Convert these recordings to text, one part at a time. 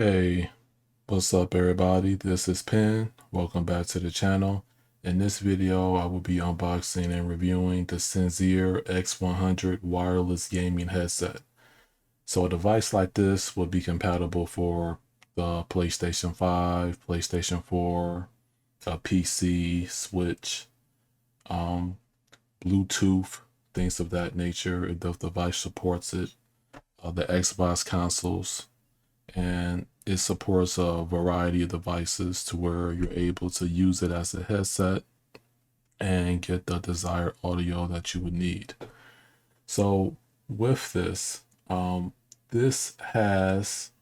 Hey, what's up everybody? This is Penn. Welcome back to the channel. In this video, I will be unboxing and reviewing the Senzer X100 wireless gaming headset. So a device like this will be compatible for the PlayStation 5, PlayStation 4, a PC, Switch, Bluetooth, things of that nature if the device supports it, the Xbox consoles, and it supports a variety of devices to where you're able to use it as a headset and get the desired audio that you would need. So with this, this has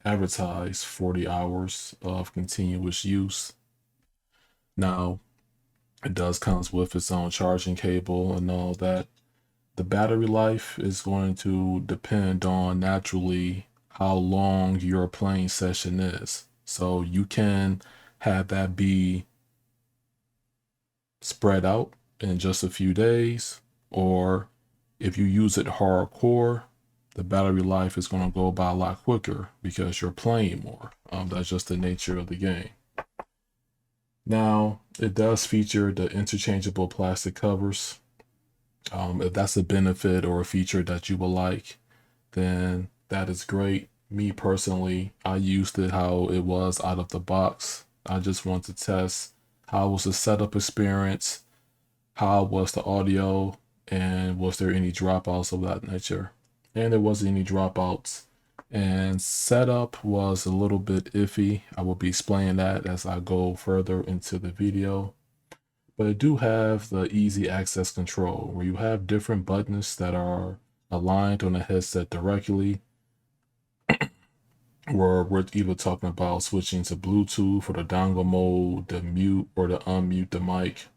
advertised 40 hours of continuous use. Now, it does comes with its own charging cable and all that. The battery life is going to depend on naturally how long your playing session is. So you can have that be spread out in just a few days, or if you use it hardcore, the battery life is going to go by a lot quicker because you're playing more. That's just the nature of the game. Now, it does feature the interchangeable plastic covers. If that's a benefit or a feature that you would like, then that is great. Me personally, I used it how it was out of the box. I just want to test how was the setup experience, how was the audio, and was there any dropouts of that nature. And there wasn't any dropouts. And setup was a little bit iffy. I will be explaining that as I go further into the video. But it do have the easy access control where you have different buttons that are aligned on the headset directly, where we're either talking about switching to Bluetooth or the dongle mode, the mute or the unmute the mic,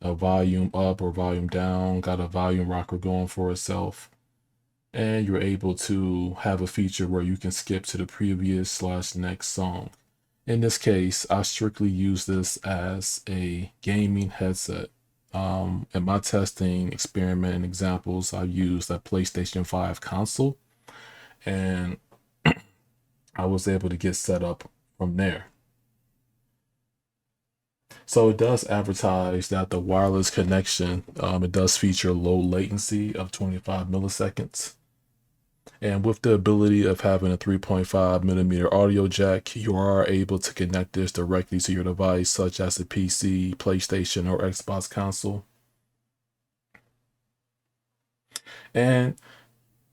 a volume up or volume down, got a volume rocker going for itself. And you're able to have a feature where you can skip to the previous/next song. In this case, I strictly use this as a gaming headset. In my testing experiment and examples, I used a PlayStation 5 console, and I was able to get set up from there. So it does advertise that the wireless connection, it does feature low latency of 25 milliseconds. And with the ability of having a 3.5 millimeter audio jack, you are able to connect this directly to your device, such as a PC, PlayStation, or Xbox console. And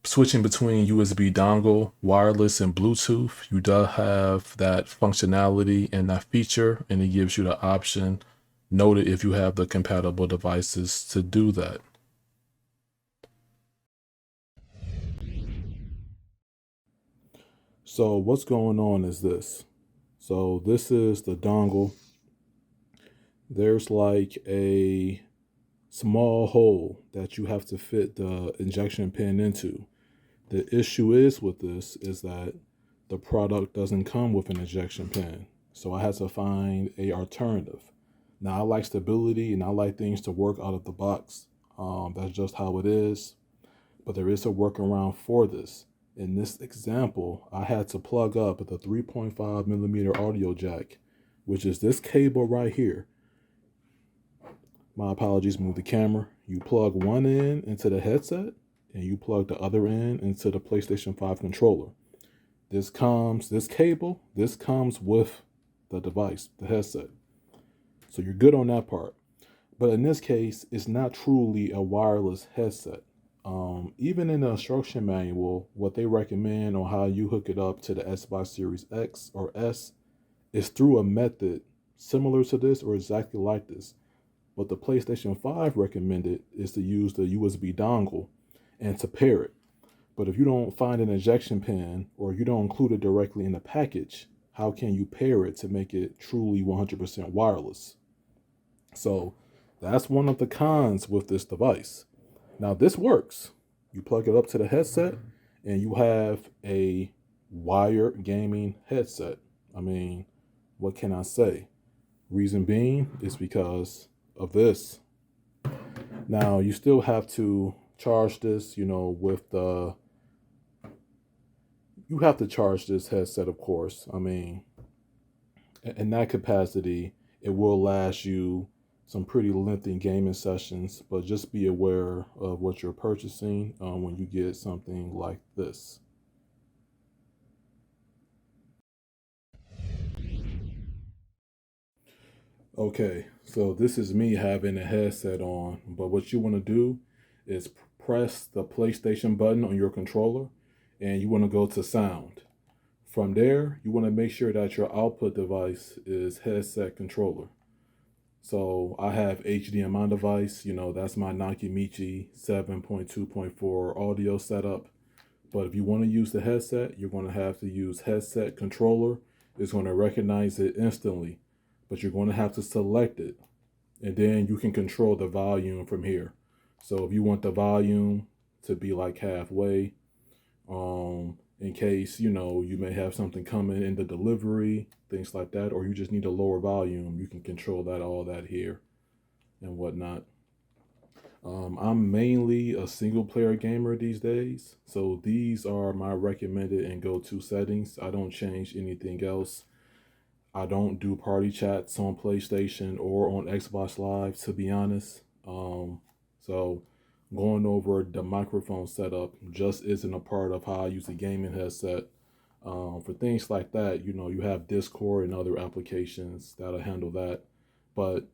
switching between USB dongle, wireless, and Bluetooth, you do have that functionality and that feature, and it gives you the option, noted if you have the compatible devices to do that. So what's going on is this. So this is the dongle. There's like a small hole that you have to fit the injection pin into. The issue is with this is that the product doesn't come with an injection pin. So I had to find a alternative. Now I like stability and I like things to work out of the box. That's just how it is. But there is a workaround for this. In this example, I had to plug up the 3.5 millimeter audio jack, which is this cable right here. My apologies, move the camera. You plug one end into the headset and you plug the other end into the PlayStation 5 controller. This comes with the device, the headset. So you're good on that part. But in this case, it's not truly a wireless headset. Even in the instruction manual, what they recommend on how you hook it up to the Xbox Series X or S is through a method similar to this or exactly like this. What the PlayStation 5 recommended is to use the USB dongle and to pair it. But if you don't find an ejection pin or you don't include it directly in the package, how can you pair it to make it truly 100% wireless? So that's one of the cons with this device. Now this works. You plug it up to the headset and you have a wired gaming headset. I mean, what can I say? Reason being is because of this. Now you still have to charge this, with the, You have to charge this headset, of course. I mean, in that capacity, it will last you some pretty lengthy gaming sessions, but just be aware of what you're purchasing when you get something like this. Okay, so this is me having a headset on, but what you want to do is press the PlayStation button on your controller and you want to go to sound. From there, you want to make sure that your output device is headset controller. So I have HDMI device, that's my Nakimichi 7.2.4 audio setup. But if you want to use the headset, you're going to have to use headset controller. It's going to recognize it instantly, but you're going to have to select it. And then you can control the volume from here. So if you want the volume to be like halfway, in case, you may have something coming in the delivery, things like that, or you just need a lower volume, you can control all that here and whatnot. I'm mainly a single player gamer these days, so these are my recommended and go-to settings. I don't change anything else. I don't do party chats on PlayStation or on Xbox Live, to be honest. So going over the microphone setup just isn't a part of how I use a gaming headset. For things like that, you have Discord and other applications that'll handle that. But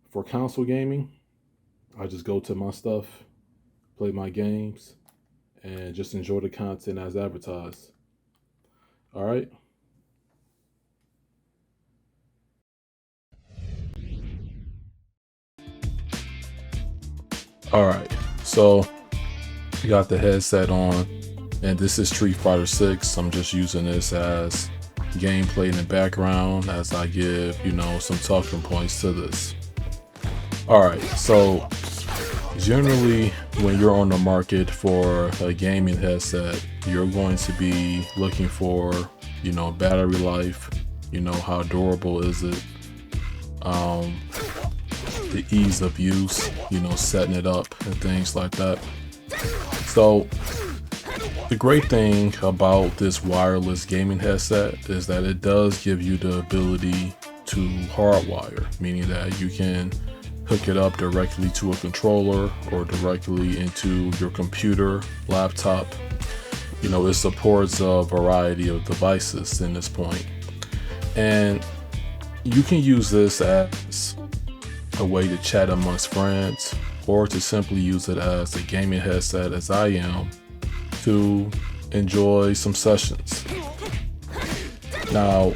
for console gaming, I just go to my stuff, play my games, and just enjoy the content as advertised. All right. All right. So you got the headset on, and this is Street Fighter 6. I'm just using this as gameplay in the background as I give, some talking points to this. All right. So generally, when you're on the market for a gaming headset, you're going to be looking for, battery life, how durable is it, the ease of use, setting it up and things like that. So the great thing about this wireless gaming headset is that it does give you the ability to hardwire, meaning that you can hook it up directly to a controller or directly into your computer, laptop. It supports a variety of devices in this point. And you can use this as a way to chat amongst friends, or to simply use it as a gaming headset, as I am, to enjoy some sessions. Now,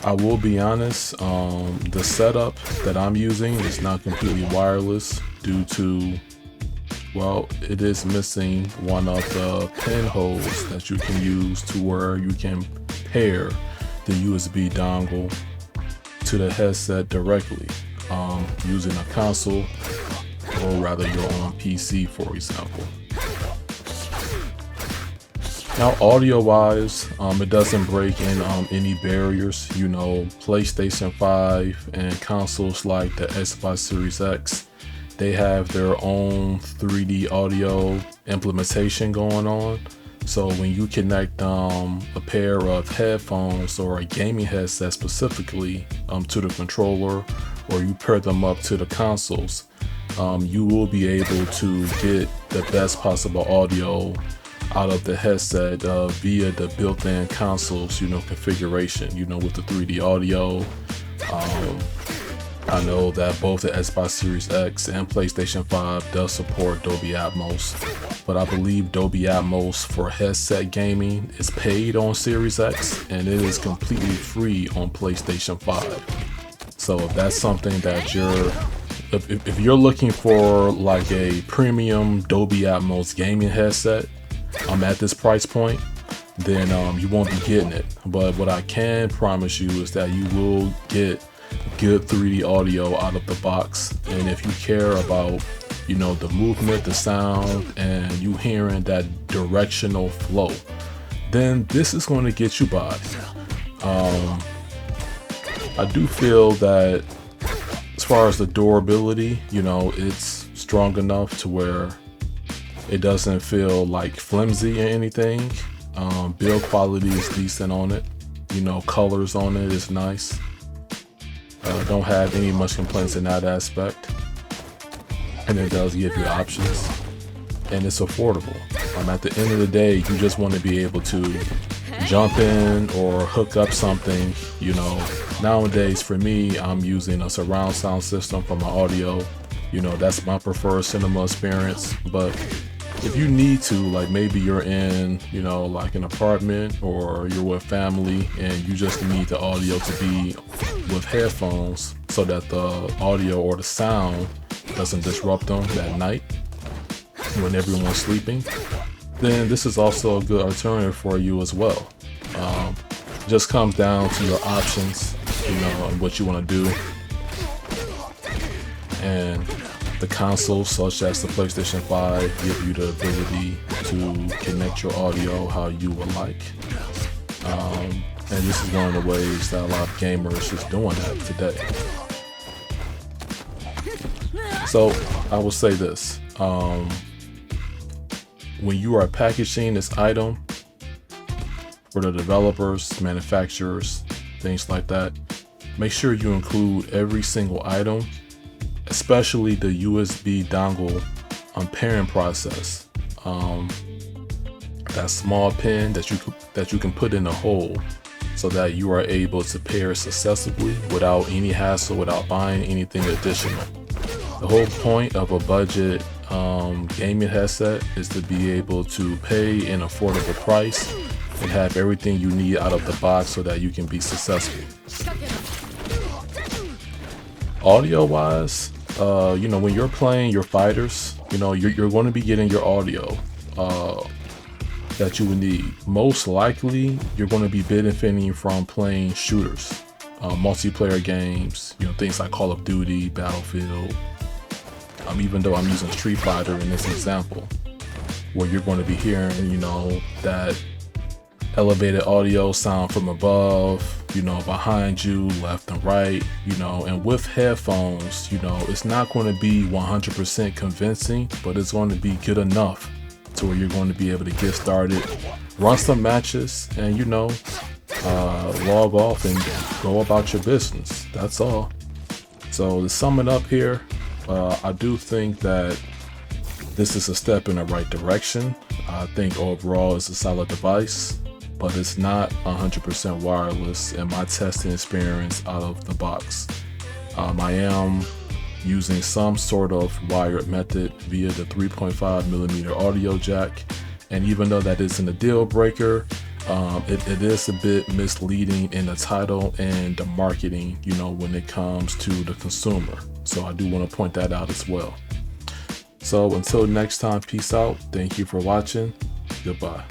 I will be honest, the setup that I'm using is not completely wireless due to, it is missing one of the pinholes that you can use to where you can pair the USB dongle to the headset directly, using a console or rather your own PC, for example. Now, audio-wise, it doesn't break in any barriers. PlayStation 5 and consoles like the Xbox Series X, they have their own 3D audio implementation going on. So when you connect a pair of headphones or a gaming headset specifically to the controller, or you pair them up to the consoles, you will be able to get the best possible audio out of the headset via the built-in consoles, configuration, with the 3D audio. I know that both the Xbox Series X and PlayStation 5 does support Dolby Atmos, but I believe Dolby Atmos for headset gaming is paid on Series X and it is completely free on PlayStation 5. So if that's something that if you're looking for like a premium Dolby Atmos gaming headset, at this price point, then you won't be getting it. But what I can promise you is that you will get good 3D audio out of the box. And if you care about, the movement, the sound, and you hearing that directional flow, then this is going to get you by. I do feel that as far as the durability, it's strong enough to where it doesn't feel like flimsy or anything. Build quality is decent on it. You know, colors on it is nice. Don't have any much complaints in that aspect. And it does give you options. And it's affordable. At the end of the day, you just want to be able to jump in or hook up something. You know, nowadays for me, I'm using a surround sound system for my audio. You know, that's my preferred cinema experience. But if you need to, like maybe you're in, you know, like an apartment or you're with family and you just need the audio to be with headphones so that the audio or the sound doesn't disrupt them at night when everyone's sleeping, then this is also a good alternative for you as well. Just comes down to your options, you know, and what you want to do. And the consoles such as the PlayStation 5 give you the ability to connect your audio how you would like. And this is one of the ways that a lot of gamers is doing that today. So I will say this, when you are packaging this item for the developers, manufacturers, things like that, make sure you include every single item, especially the USB dongle pairing process. That small pin that you can put in a hole so that you are able to pair successfully without any hassle, without buying anything additional. The whole point of a budget gaming headset is to be able to pay an affordable price and have everything you need out of the box so that you can be successful. Audio wise, you know, when you're playing your fighters, you know, you're going to be getting your audio that you would need. Most likely, you're going to be benefiting from playing shooters, multiplayer games, you know, things like Call of Duty, Battlefield. Even though I'm using Street Fighter in this example, where you're going to be hearing, you know, that elevated audio sound from above, you know, behind you, left and right, you know, and with headphones, you know, it's not going to be 100% convincing, but it's going to be good enough to where you're going to be able to get started, run some matches, and, you know, log off and go about your business. That's all. So to sum it up here, I do think that this is a step in the right direction. I think overall it's a solid device, but it's not 100% wireless in my testing experience out of the box. I am using some sort of wired method via the 3.5mm audio jack, and even though that isn't a deal breaker, it is a bit misleading in the title and the marketing, you know, when it comes to the consumer. So I do want to point that out as well. So until next time, peace out. Thank you for watching. Goodbye.